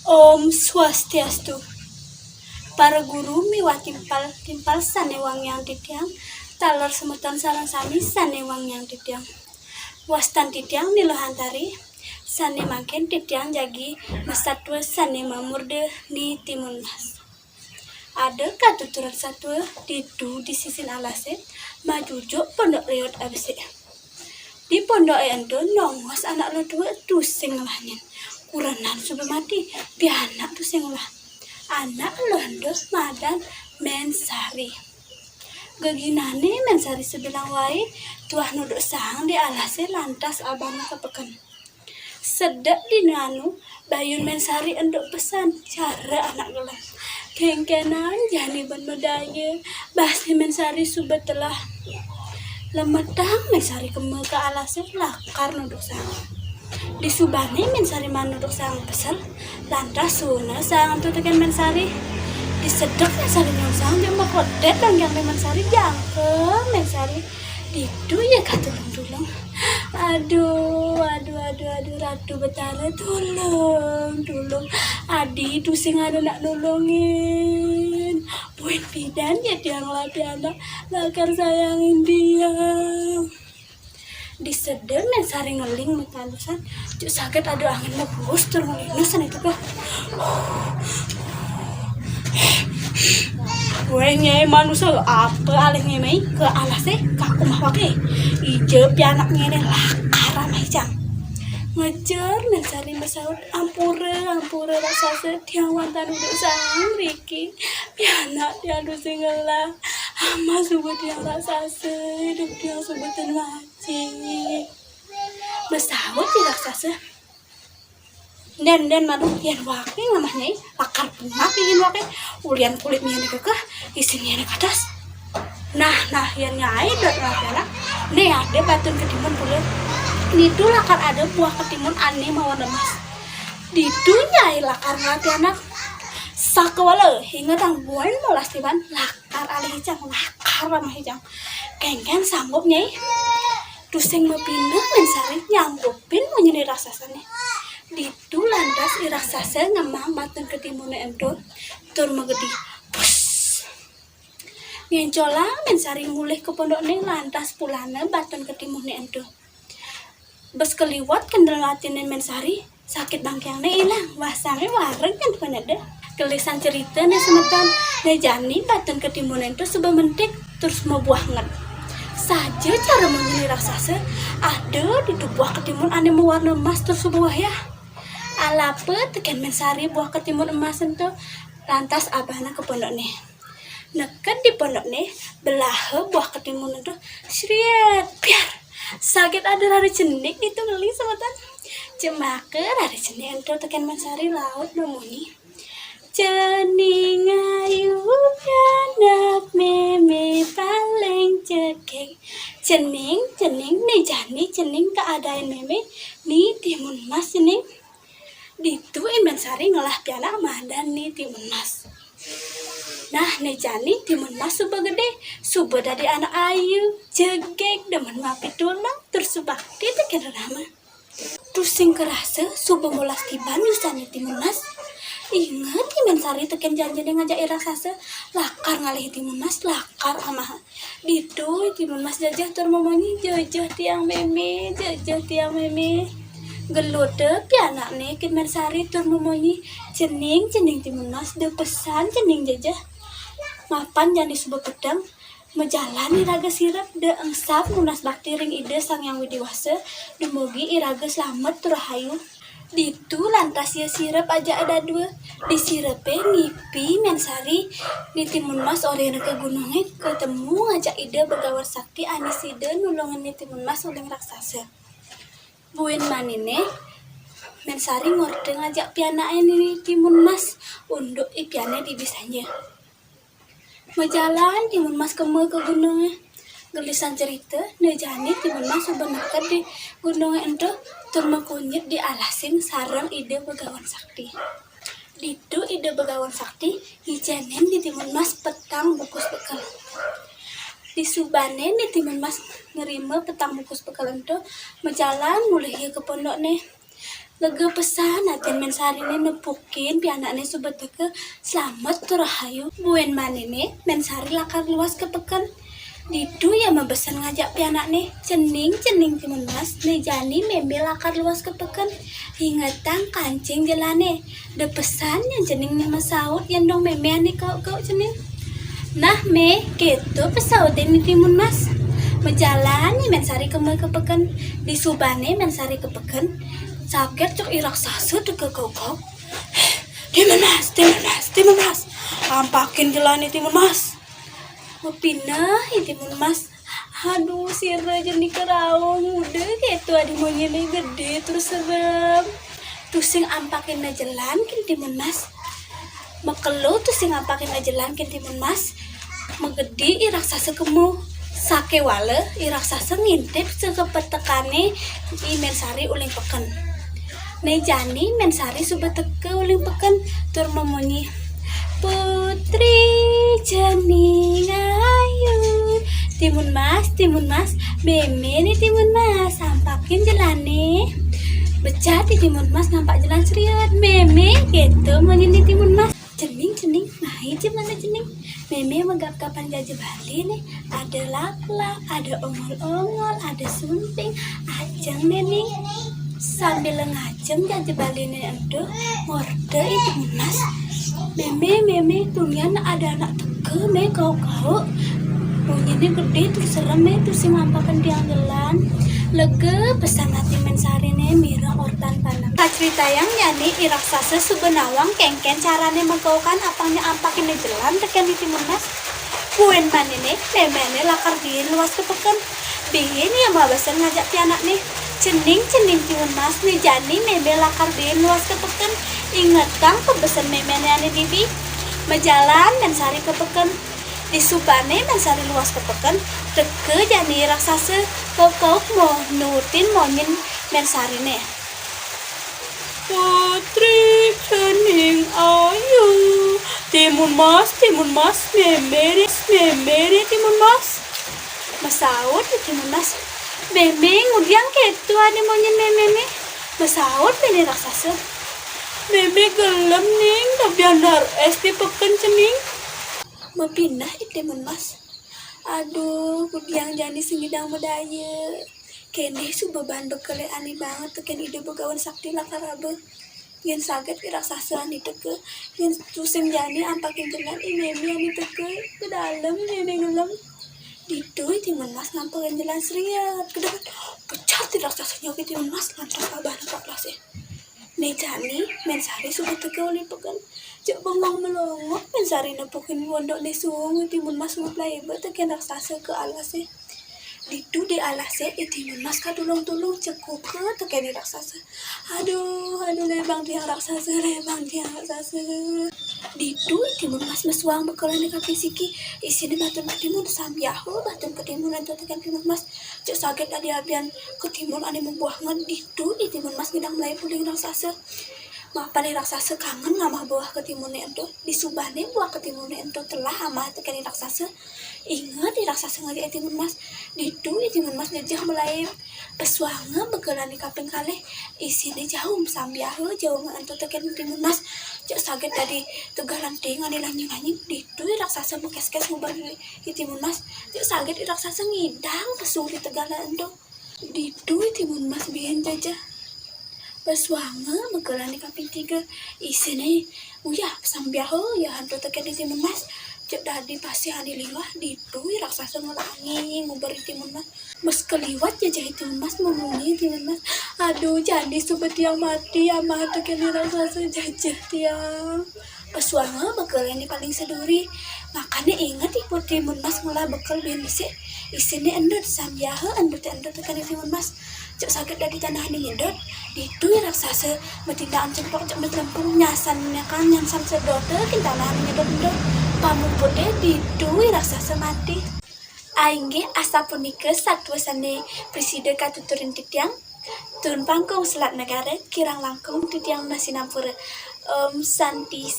Om Swastiastu. Para guru miwah timpal sanewang yang titiang, talor semutan sarang sami sanewang yang titiang. Wastan titiang nilohantari, sane makin titiang jagi masatwa sane mamurde ni timun mas. Ada katuturan satu di sisi alase, majujo pondok reot abse. Di pondok endo nongos anak lo dua tu sengelahnya. Kuranan sudah mati, pianak tu sengelah. Anak londo madan mensari. Gaginane mensari sebilang wai, tuah nuduk sang di alase lantas abang kepekan. Sedek di nanu, bayun mensari endok pesan cara anak gelam. Kengkenan jani ban medaya, bahasa mensari subet telah. Lemedang mensari keme ke alase lakar nuduk sang. Di subane mensari manuduk sang pesel lantas suna sang tu tekan mensari disedek mensari nyosang dia makodet dan yang mensari jangke mensari didu ya katulung aduh ratu betara tolong adi tu sing ada nak nolongin buin bidan ya dia ngelatih anak lakar sayangin dia disedem mensari ngeling mekalusan cuk sakit ada angin ngebus terngelinusan itu kah gue nyai manusia apa alih nyai ke alasnya kaku mah pakai ijo pianak nyai lakar ramai jam ngejar mensari masaud ampura rasa tiang wantan udah sang Riki pianak dia lu singelah ama subut yang rasa hidup dia subutan wajib masaud tidak rasa dan malu yang wakil namanya lakar punak ingin wakil ulian kulitnya nih kekeh isinya nih ke atas nah yang nyai dot lakana nih ada batun ketimun kulit itu lakar ada buah ketimun aneh mawar emas itu nyai lakar ngati anak sakawala hingga tang buain molas tiban lakar alih hijang lakar ramah hijang kengkeng sanggup nyai tusing mepindah mensari nyanggupin menyeni rasasannya ditu lantas iraksasa ngemang batun ketimun endo tur megedi pus ngencola mensari mulih ke pondok ning lantas pulana batun ketimun endo bes keliwat kendel latine mensari sakit bangkiangnya ilang wasangnya wareng kan penada kelisan cerita nih semetan nejani batun ketimun endo sebab mentik terus mau buah nget saja cara menyeni raksasa ada di buah ketimun aneh mewarna emas terus buah ya alape tekan mensari buah ketimun emas itu lantas abahna ke pondok nih neket di pondok nih belah buah ketimun itu sriet biar sakit ada rari cenik itu ngeli semetan cemake rari cenik itu tekan mensari laut memuni cening ayu anak meme paling cekek cening nih jani cening keadaan meme nih timun mas cening ditu mensari ngelah pianak madan nih timun mas nah nih jani timun mas suba gede suba dari anak ayu jegek demen mapi tulang terus subakti tekan rama terus sing kerasa suba molas tiban yusani timun mas inget mensari tekan janji ngajak raksasa lakar ngalih timun mas lakar amah ditu timun mas jajah tur momonyi jajah tiang meme gelude pianak nih kin mensari tur momonyi cening timun mas de pesan cening jajah mapan jani suba pedang menjalani iraga sirap de engsap munas bakti ring ide sang yang widiwasa demugi iraga selamat tur rahayu ditu lantas ya sirap aja ada dua di sirape ngipi mensari di timun mas oriana ke gunungnya ketemu ngajak ide begawar sakti anis ide nulungan di timun mas oleh raksasa buin manine mensari ngorde ngajak piana ini timun mas unduk ipiane di bisanya majalan timun mas keme ke gunungnya gelisan cerita nejani timun mas sebenarnya di gunungnya endo termekunyit di alasin sarang ide begawan sakti ditu ide begawan sakti hijanen di timun mas petang bukus bekal di subane nih timun mas nerima petang bukus bekal endo majalan mulai ke pondok nih lega pesan atin men sarine nepukin pianakne subeteke selamat terahayu buen manine men sari lakar luas kepeken didu ya mebesan ngajak pianakne cening timun mas ne jani membe lakar luas kepeken ingetang kancing jelane de pesan yang cening masaut yang dong memeane kau cening nah me gitu pesaut ini timun mas menjalani men sari kepeken di subane men sari kepeken sakit cok irak sasu deke kokok timun mas ampakin jelani timun mas mau pindah timun mas aduh sira jadi keraung udah gitu adi mau nyene gede terus serem tuh sing ampakin na jalan kin timun mas makelo tuh sing ampakin na jalan kin timun mas menggede irak sasu kemu sake wale irak sasu ngintip sekepetekane imen sari uling peken ne jani men sari subeteke uling peken tur memunyi putri cening ayu timun mas meme nih timun mas sampakin jelane becah di timun mas nampak jalan seriat meme gitu menyini timun mas cening naik mana cening meme megap kapan jaja Bali nih ada lak-lak ada ongol-ongol ada sunting ajeng nening sambil ngajeng jaja Bali nih aduh morde itu mas meme tungyan ada anak teke me kau punyanya gede terus serem terus si mampakan tiang jalan lega pesan hati mensari ne mira ortan panam cerita yang nyani iraksasa subenawang kengken carane megaukan apanya ampakin jalan tekan di timun mas puen manine memene lakar di luas kepeken bingin ya mabasan ngajak pianak nih cening timun mas nih jani meme lakar di luas kepeken ingat kang pembesan memene ane bibi majalan mensari kepeken di subane mensari luas kepeken deke jani raksasa kokok mau nurutin monyin mensarine putri cening ayu timun mas memere timun mas masaut timun mas meme ngudiang ketu ane monyin meme masaut bene raksasa meme gelem ning tapi andar esti peken cening mapindah timun mas aduh kudiang jani singidang medaya kene subeban bekele aneh banget teken ide begawan sakti lakarabe yen saget iraksasa ani teke yen tusing jani ampakin jenan meme ani teke ke dalem meme gelem ditu timun mas ngampakin jalan seriat kedepan pecat iraksasanya ke timun mas lantas abah nampak kelasnya ne jani mensari sudah teke oli pekan cek bengong melongok mensari nepukin wondok ne suung timun mas nguplai be teken raksasa ke alasnya ditu di alasnya timun mas kadulung cekup ke teken raksasa aduh lebang tiang raksasa ditu timun mas mesuang bekalan di kapi siki isine batun ketimun sambiaho batun ketimun ento teken timun mas cek saget adi abian ketimun ane membuahan ditu di timun mas ngidang mulai puling raksasa mapan raksasa kangen ngamah buah ketimun ento di subane buah ketimun ento telah amah teken raksasa ingat di raksasa ngajak timun mas ditu timun mas ngejah mulai pesuanga bekalan di kaping kalih isine jauh sambiaho jauh ento teken timun mas cek saget tadi tegalan ting ane lanjing ditu raksasa mekes-kes ngubar di timun mas cek saget raksasa ngidang pesung di tegalan ento ditu timun mas biyen jajah pesuanga bekalan di kaping 3 isine uyah sambiaho ya hantu teken di timun mas cek dadi pasti ane liwah ditu raksasa ngulangi ngubar di timun mas mes keliwat jajah timun mas memunyi timun mas aduh jadi sobat yang mati amah teken raksasa jajah tiang pesuanga bekalan di paling seduri makanya ingat ikut timun mas mulai bekal biasa isine endut sambiaho endut teken di timun mas cek sakit dari tanah ini nyedot itu raksasa metindaan cempok cek metlempung nyasannya kan nyansan sedote kita tanah ini nyedot pamumpute itu raksasa mati aingge asa punika satwasane presiden katuturin titiang turun pangkong selat negara kirang langkung titiang nasi nampura santi